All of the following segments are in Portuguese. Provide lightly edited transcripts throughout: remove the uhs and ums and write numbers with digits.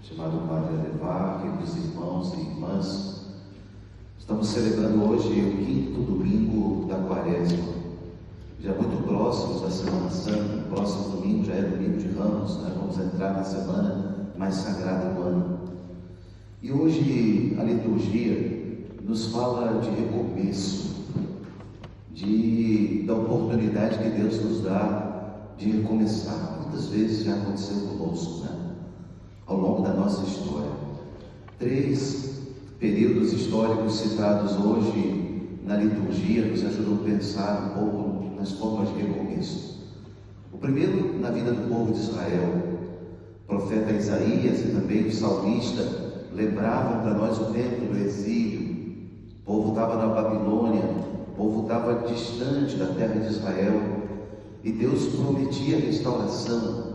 chamado Padre Adevar, queridos irmãos e irmãs. Estamos celebrando hoje o 5º domingo da Quaresma, já muito próximos da Semana Santa. O próximo domingo já é domingo de Ramos, né? Vamos entrar na semana mais sagrada do ano. E hoje a liturgia nos fala de recomeço, da oportunidade que Deus nos dá de recomeçar. Quantas vezes já aconteceu conosco, né? Ao longo da nossa história. 3 períodos históricos citados hoje na liturgia nos ajudam a pensar um pouco nas formas de recomeço. O primeiro, na vida do povo de Israel. O profeta Isaías e também o salmista lembravam para nós o tempo do exílio. O povo estava na Babilônia, o povo estava distante da terra de Israel, e Deus prometia restauração,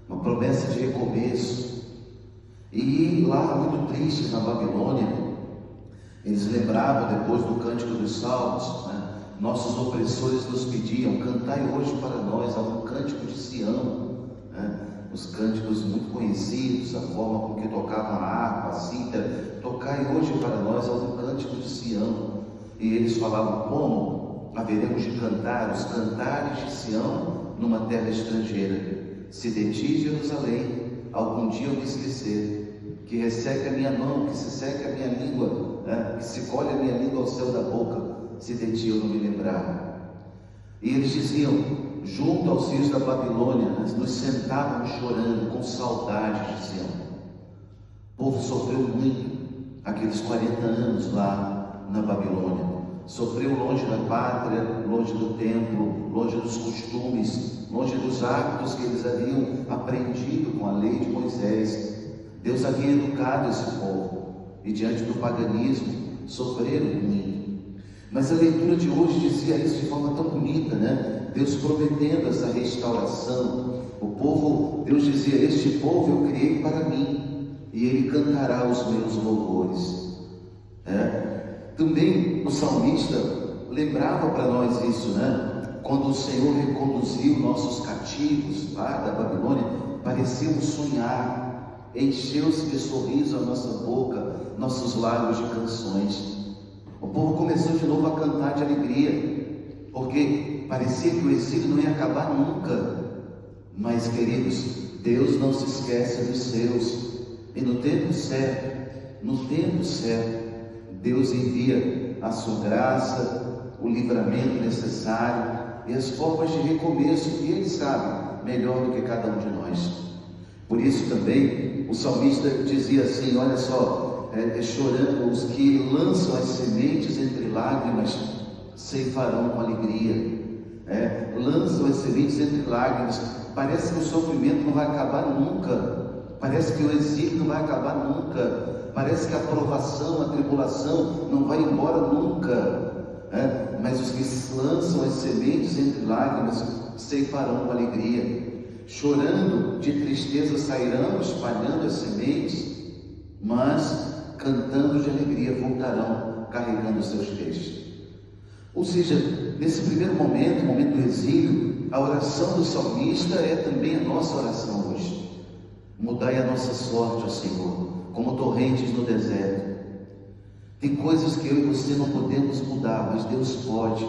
uma promessa de recomeço. E lá, muito tristes na Babilônia, eles lembravam depois do Cântico dos Salmos, né? Nossos opressores nos pediam: cantai hoje para nós algum cântico de Sião, né? Os cânticos muito conhecidos, a forma com que tocavam a harpa, a cítara. Tocai hoje para nós algum cântico de Sião. E eles falavam: como haveremos de cantar os cantares de Sião numa terra estrangeira? Se de ti, Jerusalém, algum dia eu me esquecer, que resseque a minha mão, que se seque a minha língua, né? Que se colhe a minha língua ao céu da boca, se de ti eu não me lembrar. E eles diziam: junto aos rios da Babilônia, nos sentávamos chorando, com saudade de Sião. O povo sofreu muito aqueles 40 anos lá na Babilônia. Sofreu longe da pátria, longe do templo, longe dos costumes, longe dos hábitos que eles haviam aprendido com a lei de Moisés. Deus havia educado esse povo, e diante do paganismo sofreram muito. Mas a leitura de hoje dizia isso de forma tão bonita, né? Deus prometendo essa restauração. O povo, Deus dizia: este povo eu criei para mim, e ele cantará os meus louvores. Também o salmista lembrava para nós isso, né? Quando o Senhor reconduziu nossos cativos lá da Babilônia, parecíamos sonhar, encheu-se de sorriso a nossa boca, nossos lábios de canções. O povo começou de novo a cantar de alegria, porque parecia que o exílio não ia acabar nunca. Mas, queridos, Deus não se esquece dos seus, e no tempo certo, Deus envia a sua graça, o livramento necessário e as formas de recomeço que Ele sabe melhor do que cada um de nós. Por isso também o salmista dizia assim: olha só, chorando, os que lançam as sementes entre lágrimas ceifarão com alegria. Lançam as sementes entre lágrimas. Parece que o sofrimento não vai acabar nunca, parece que o exílio não vai acabar nunca, parece que a provação, a tribulação não vai embora nunca, mas os que lançam as sementes entre lágrimas ceifarão com alegria. Chorando de tristeza sairão, espalhando as sementes, mas cantando de alegria voltarão, carregando os seus feixes. Ou seja, nesse primeiro momento, o momento do exílio, a oração do salmista é também a nossa oração hoje. Mudai a nossa sorte, ó Senhor, como torrentes no deserto. Tem coisas que eu e você não podemos mudar, mas Deus pode.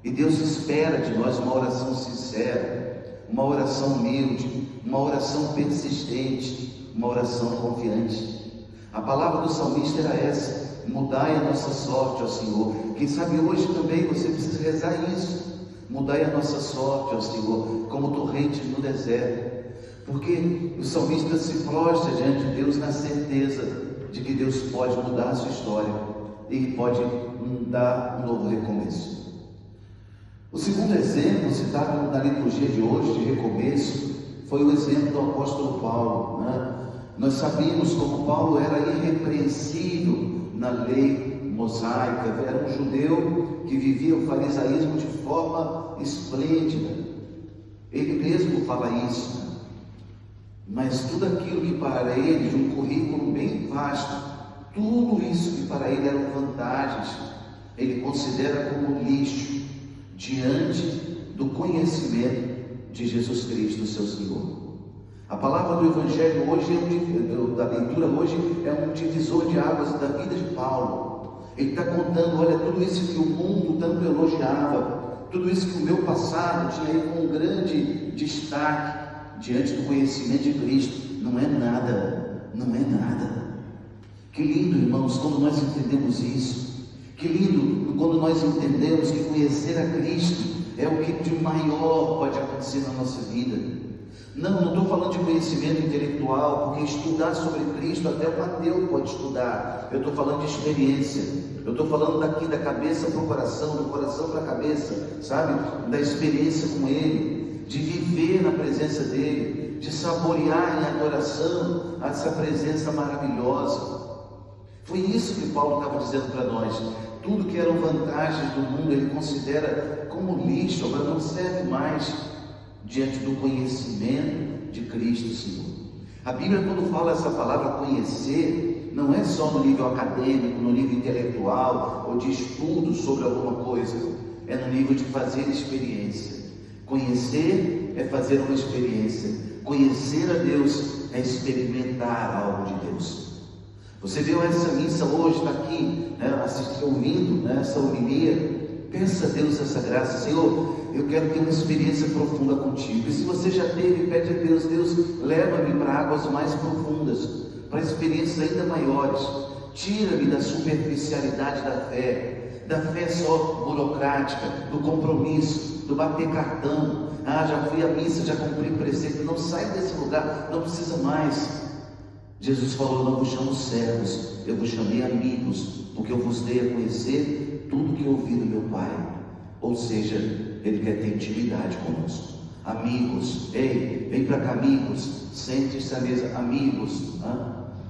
E Deus espera de nós uma oração sincera, uma oração humilde, uma oração persistente, uma oração confiante. A palavra do salmista era essa: mudai a nossa sorte, ó Senhor. Quem sabe hoje também você precisa rezar isso: mudai a nossa sorte, ó Senhor, como torrentes no deserto. Porque o salmista se prostra diante de Deus na certeza de que Deus pode mudar a sua história e pode dar um novo recomeço. O segundo exemplo citado na liturgia de hoje de recomeço foi o exemplo do apóstolo Paulo, né? Nós sabíamos como Paulo era irrepreensível na lei mosaica, era um judeu que vivia o farisaísmo de forma esplêndida. Ele mesmo fala isso. Mas tudo aquilo que para ele, de um currículo bem vasto, tudo isso que para ele eram vantagens, ele considera como lixo diante do conhecimento de Jesus Cristo, seu Senhor. A palavra do Evangelho hoje, da leitura hoje, é um divisor de águas da vida de Paulo. Ele está contando, olha, tudo isso que o mundo tanto elogiava, tudo isso que o meu passado tinha aí com um grande destaque diante do conhecimento de Cristo, não é nada, não é nada. Que lindo, irmãos, quando nós entendemos isso. Que lindo quando nós entendemos que conhecer a Cristo é o que de maior pode acontecer na nossa vida. Não estou falando de conhecimento intelectual, porque estudar sobre Cristo até o ateu pode estudar. Eu estou falando de experiência. Eu estou falando daqui da cabeça para o coração, do coração para a cabeça, sabe? Da experiência com Ele, de viver na presença dEle, de saborear em adoração essa presença maravilhosa. Foi isso que Paulo estava dizendo para nós. Tudo que eram vantagens do mundo ele considera como lixo, agora não serve mais diante do conhecimento de Cristo, Senhor. A Bíblia, quando fala essa palavra conhecer, não é só no nível acadêmico, no nível intelectual ou de estudo sobre alguma coisa, é no nível de fazer experiência. Conhecer é fazer uma experiência. Conhecer a Deus é experimentar algo de Deus. Você viu essa missa hoje, está aqui, ouvindo essa homilia. Peça a Deus essa graça. Senhor, eu quero ter uma experiência profunda contigo. E se você já teve, pede a Deus: Deus, leva-me para águas mais profundas, para experiências ainda maiores. Tira-me da superficialidade da fé só burocrática, do compromisso, do bater cartão. Já fui à missa, já cumpri preceito. Não sai desse lugar, não precisa mais. Jesus falou: não vos chamo servos, eu vos chamei amigos, porque eu vos dei a conhecer tudo que ouvi do meu Pai. Ou seja, Ele quer ter intimidade conosco. Amigos, ei, vem para cá, amigos, sente-se à mesa, amigos.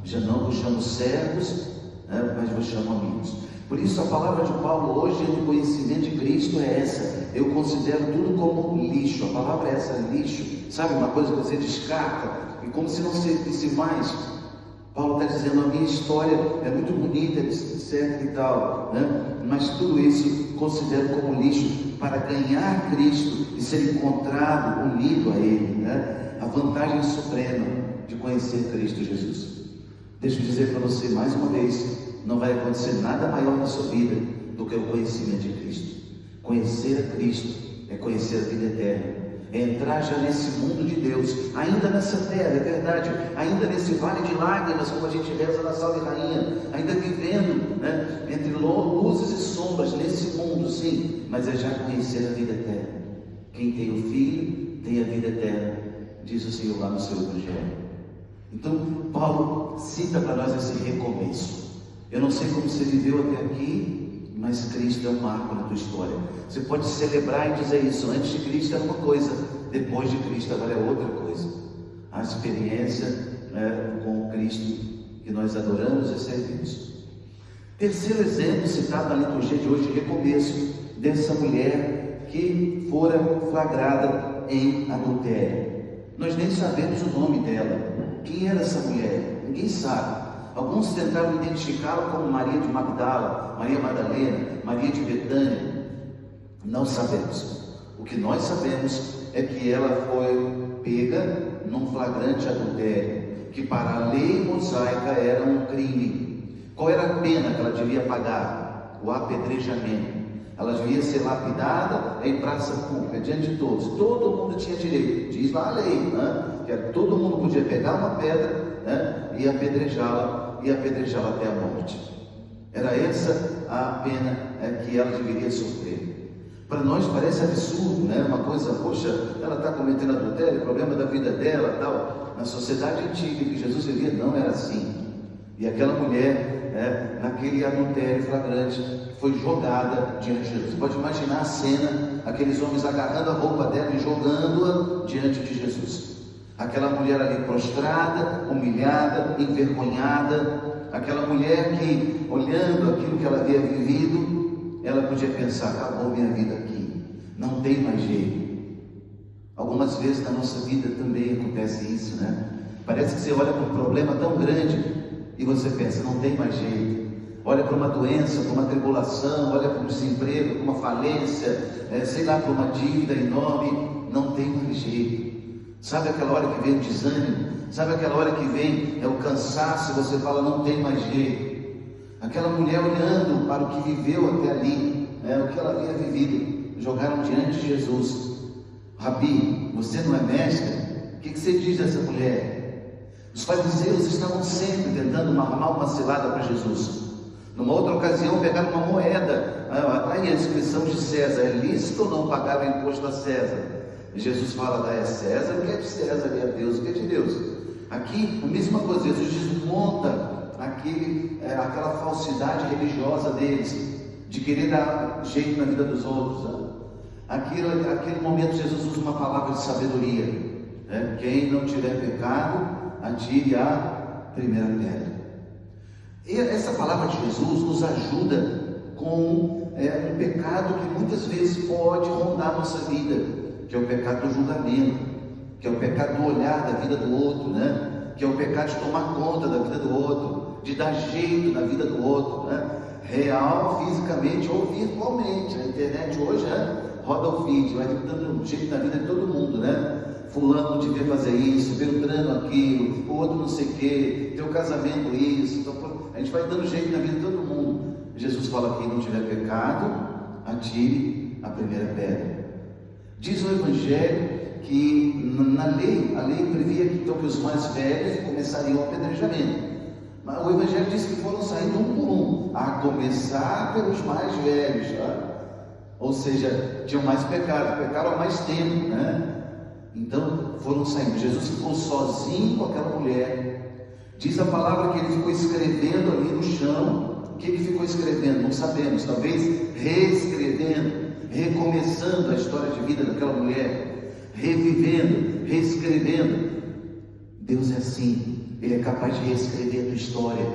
Já não vos chamo servos, mas vos chamo amigos. Por isso a palavra de Paulo hoje de conhecimento de Cristo é essa. Eu considero tudo como lixo. A palavra é essa, lixo. Sabe, uma coisa que você descarta, e como se não servisse mais. Paulo está dizendo: a minha história é muito bonita, etc e tal, mas tudo isso considero como lixo para ganhar Cristo e ser encontrado, unido a Ele, a vantagem suprema de conhecer Cristo Jesus. Deixa eu dizer para você mais uma vez: não vai acontecer nada maior na sua vida do que o conhecimento de Cristo. Conhecer a Cristo é conhecer a vida eterna. É entrar já nesse mundo de Deus, ainda nessa terra, é verdade, ainda nesse vale de lágrimas, como a gente reza na Salve Rainha, ainda vivendo entre luzes e sombras nesse mundo, sim, mas é já conhecer a vida eterna. Quem tem o Filho tem a vida eterna, diz o Senhor lá no seu Evangelho. Então Paulo cita para nós esse recomeço. Eu não sei como você viveu até aqui, mas Cristo é um marco na tua história. Você pode celebrar e dizer isso: antes de Cristo era uma coisa, depois de Cristo agora é outra coisa. A experiência com Cristo que nós adoramos e servimos. Terceiro exemplo citado na liturgia de hoje, recomeço dessa mulher que fora flagrada em adultério. Nós nem sabemos o nome dela. Quem era essa mulher? Ninguém sabe. Alguns tentaram identificá-la como Maria de Magdala, Maria Madalena, Maria de Betânia. Não sabemos. O que nós sabemos é que ela foi pega num flagrante adultério, que para a lei mosaica era um crime. Qual era a pena que ela devia pagar? O apedrejamento. Ela devia ser lapidada em praça pública, diante de todos. Todo mundo tinha direito. Diz lá a lei, que todo mundo podia pegar uma pedra e apedrejá-la até a morte. Era essa a pena que ela deveria sofrer. Para nós parece absurdo, uma coisa, poxa, ela está cometendo adultério, problema da vida dela, tal. Na sociedade antiga que Jesus vivia, não era assim. E aquela mulher, naquele adultério flagrante, foi jogada diante de Jesus. Você pode imaginar a cena, aqueles homens agarrando a roupa dela e jogando-a diante de Jesus. Aquela mulher ali prostrada, humilhada, envergonhada, aquela mulher que, olhando aquilo que ela havia vivido, ela podia pensar: acabou minha vida aqui, não tem mais jeito. Algumas vezes na nossa vida também acontece isso, Parece que você olha para um problema tão grande e você pensa: não tem mais jeito. Olha para uma doença, para uma tribulação, olha para um desemprego, para uma falência, sei lá, para uma dívida enorme, não tem mais jeito. Sabe aquela hora que vem o desânimo? Sabe aquela hora que vem o cansaço e você fala, não tem mais jeito? Aquela mulher olhando para o que viveu até ali, o que ela havia vivido, jogaram diante de Jesus. Rabi, você não é mestre? O que você diz dessa mulher? Os fariseus estavam sempre tentando armar uma cilada para Jesus. Numa outra ocasião, pegaram uma moeda, aí a inscrição de César, é lícito ou não pagar o imposto a César? E Jesus fala, é César, o que é de César, e é Deus, o que é de Deus? Aqui, a mesma coisa, Jesus desmonta aquela falsidade religiosa deles, de querer dar jeito na vida dos outros. Aquele momento, Jesus usa uma palavra de sabedoria, quem não tiver pecado, atire a primeira pedra. E essa palavra de Jesus nos ajuda com um pecado que muitas vezes pode rondar a nossa vida, que é o pecado do julgamento, que é o pecado do olhar da vida do outro, que é o pecado de tomar conta da vida do outro, de dar jeito na vida do outro, real, fisicamente ou virtualmente. A internet hoje roda o feed, vai dando jeito na vida de todo mundo, fulano não devia fazer isso, Beltrano aquilo, o outro não sei o que, teu casamento isso. Então, a gente vai dando jeito na vida de todo mundo. Jesus fala, quem não tiver pecado, atire a primeira pedra. Diz o Evangelho que na lei, a lei previa que os mais velhos começariam o apedrejamento. Mas o Evangelho diz que foram saindo um por um, a começar pelos mais velhos, ou seja, tinham mais pecado, pecaram há mais tempo, Então foram saindo. Jesus ficou sozinho com aquela mulher. Diz a palavra que ele ficou escrevendo ali no chão. O que ele ficou escrevendo? Não sabemos. Talvez reescrevendo, recomeçando a história de vida daquela mulher, revivendo, reescrevendo. Deus é assim, Ele é capaz de reescrever a tua história.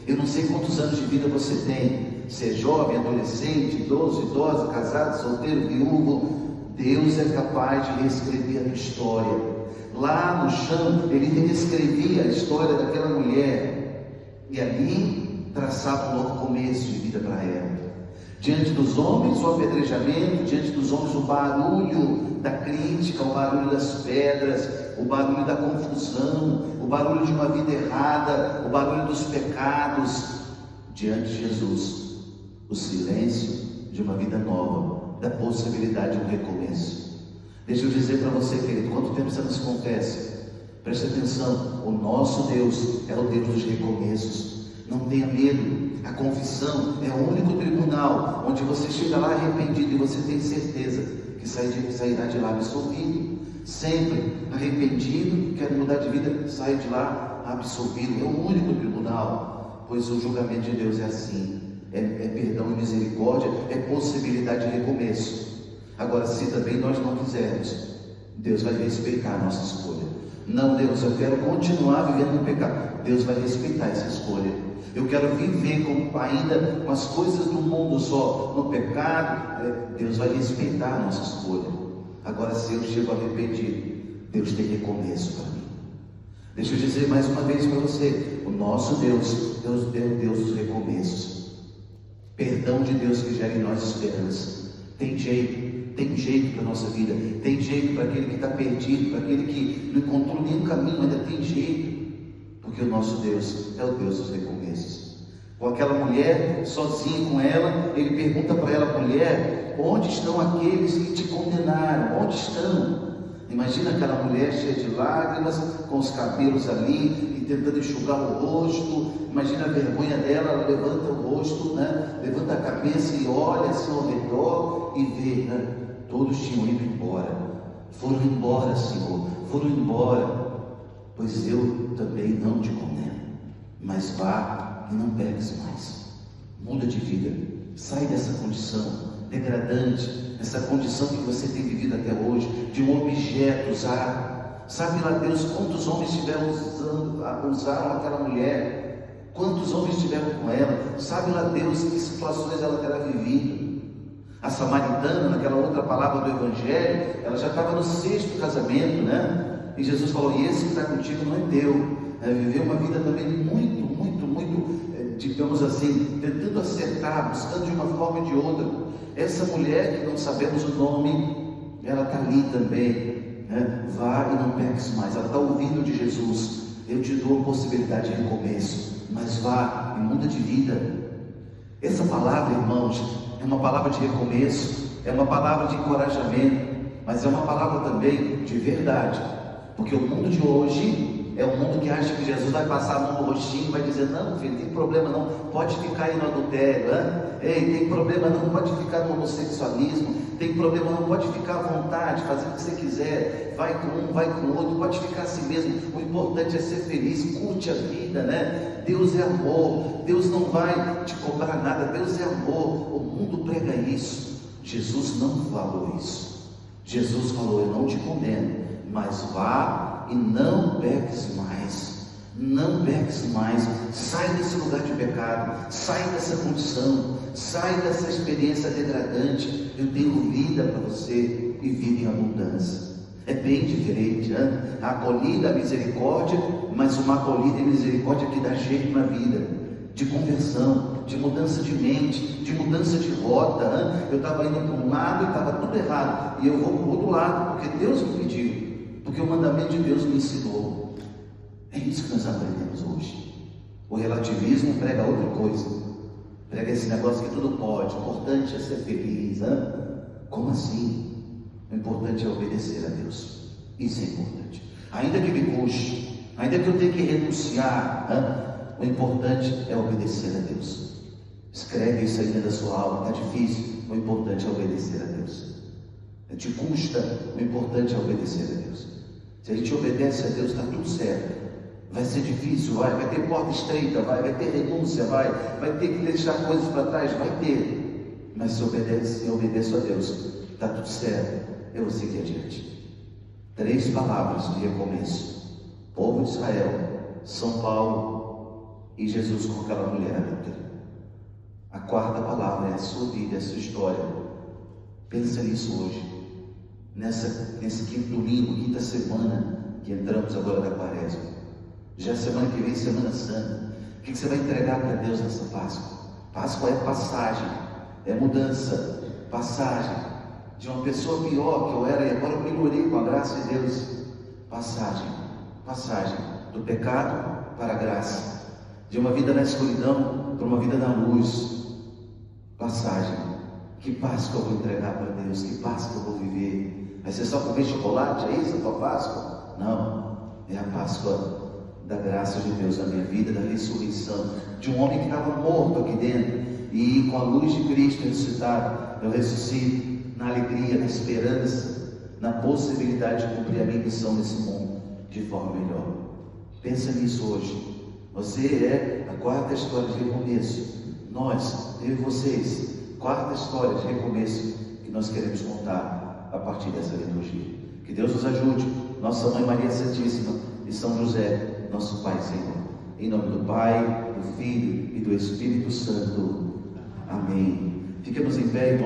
Eu não sei quantos anos de vida você tem, se é jovem, adolescente, idoso, idosa, casado, solteiro, viúvo. Deus é capaz de reescrever a tua história. Lá no chão, Ele reescrevia a história daquela mulher, e ali traçava um novo começo de vida para ela. Diante dos homens o apedrejamento, diante dos homens o barulho da crítica, o barulho das pedras, o barulho da confusão, o barulho de uma vida errada, o barulho dos pecados. Diante de Jesus, o silêncio de uma vida nova, da possibilidade de um recomeço. Deixa eu dizer para você, querido, quanto tempo você não se confessa? Preste atenção, o nosso Deus é o Deus dos recomeços. Não tenha medo. A confissão é o único tribunal onde você chega lá arrependido e você tem certeza que sairá de lá absolvido. Sempre arrependido, quer mudar de vida, sai de lá absolvido. É o único tribunal, pois o julgamento de Deus é assim. É perdão e misericórdia, é possibilidade de recomeço. Agora, se também nós não quisermos, Deus vai respeitar a nossa escolha. Não, Deus, eu quero continuar vivendo no pecado. Deus vai respeitar essa escolha. Eu quero viver ainda com as coisas do mundo só, no pecado. Deus vai respeitar a nossa escolha. Agora, se eu chego arrependido, Deus tem recomeço para mim. Deixa eu dizer mais uma vez para você, o nosso Deus é o Deus dos recomeços. Perdão de Deus que gera em nós esperança. Tem jeito para a nossa vida, tem jeito para aquele que está perdido, para aquele que não encontrou nenhum caminho, ainda tem jeito, porque o nosso Deus é o Deus dos recomeços. Com aquela mulher, sozinha com ela, ele pergunta para ela, mulher, onde estão aqueles que te condenaram? Onde estão? Imagina aquela mulher cheia de lágrimas, com os cabelos ali, e tentando enxugar o rosto. Imagina a vergonha dela, ela levanta o rosto, levanta a cabeça e olha assim ao redor e vê, todos tinham ido embora. Foram embora, Senhor, foram embora. Pois eu também não te condeno, mas vá e não peques mais. Muda de vida, sai dessa condição degradante, essa condição que você tem vivido até hoje, de um objeto usado. Sabe lá Deus quantos homens usaram aquela mulher, quantos homens estiveram com ela, sabe lá Deus que situações ela terá vivido. A samaritana, naquela outra palavra do Evangelho, ela já estava no 6º casamento, E Jesus falou, e esse que está contigo não é teu. Viveu uma vida também muito, digamos assim, tentando acertar, buscando de uma forma ou de outra. Essa mulher, que não sabemos o nome, ela está ali também, né? Vá e não peques mais. Ela está ouvindo de Jesus: eu te dou a possibilidade de recomeço, mas vá e muda de vida. Essa palavra, irmãos, é uma palavra de recomeço, é uma palavra de encorajamento, mas é uma palavra também de verdade, porque o mundo de hoje é um mundo que acha que Jesus vai passar a mão no rostinho e vai dizer: não, filho, tem problema não, pode ficar aí no adultério, ei, tem problema não, pode ficar no homossexualismo, tem problema não, pode ficar à vontade, fazer o que você quiser, vai com um, vai com o outro, pode ficar assim mesmo, o importante é ser feliz, curte a vida, né? Deus é amor, Deus não vai te cobrar nada, Deus é amor. O mundo prega isso, Jesus não falou isso. Jesus falou: eu não te condeno, mas vá e não peques mais. Não peques mais. Sai desse lugar de pecado, sai dessa condição, sai dessa experiência degradante. Eu tenho vida para você e vida em abundância. É bem diferente, né? A acolhida, a misericórdia, mas uma acolhida e misericórdia que dá jeito na vida, de conversão, de mudança de mente, de mudança de rota, né? Eu estava indo para um lado e estava tudo errado, e eu vou para o outro lado, porque Deus me pediu, porque o mandamento de Deus me ensinou. É isso que nós aprendemos hoje. O relativismo prega outra coisa, prega esse negócio que tudo pode, o importante é ser feliz, né? Como assim? O importante é obedecer a Deus. Isso é importante. Ainda que me custe, ainda que eu tenha que renunciar, o importante é obedecer a Deus. Escreve isso aí dentro da sua alma. Está difícil, o importante é obedecer a Deus. Te custa, o importante é obedecer a Deus. Se a gente obedece a Deus, está tudo certo. Vai ser difícil, vai ter porta estreita, vai ter renúncia, vai ter que deixar coisas para trás, vai ter. Mas se obedeço a Deus, está tudo certo. Eu vou seguir adiante. 3 palavras de recomeço: povo de Israel, São Paulo e Jesus com aquela mulher adulta. A 4ª palavra é a sua vida, é a sua história. Pensa nisso hoje, nesse quinto domingo, quinta semana que entramos agora da Quaresma. Já a semana que vem, Semana Santa. O que você vai entregar para Deus nessa Páscoa? Páscoa é passagem, é mudança, passagem de uma pessoa pior que eu era e agora eu melhorei com a graça de Deus. Passagem do pecado para a graça, de uma vida na escuridão para uma vida na luz. Passagem. Que Páscoa eu vou entregar para Deus? Que Páscoa eu vou viver? Vai ser só comer chocolate? É isso a tua Páscoa? Não, é a Páscoa da graça de Deus na minha vida, da ressurreição, de um homem que estava morto aqui dentro, e com a luz de Cristo ressuscitado, eu ressuscito na alegria, na esperança, na possibilidade de cumprir a minha missão nesse mundo de forma melhor. Pensa nisso hoje. Você é a 4ª história de recomeço. Nós, eu e vocês, 4ª história de recomeço que nós queremos contar a partir dessa liturgia. Que Deus nos ajude, Nossa Mãe Maria Santíssima e São José, nosso Pai e Senhor. Em nome do Pai, do Filho e do Espírito Santo. Amém. Fiquemos em pé, irmãos.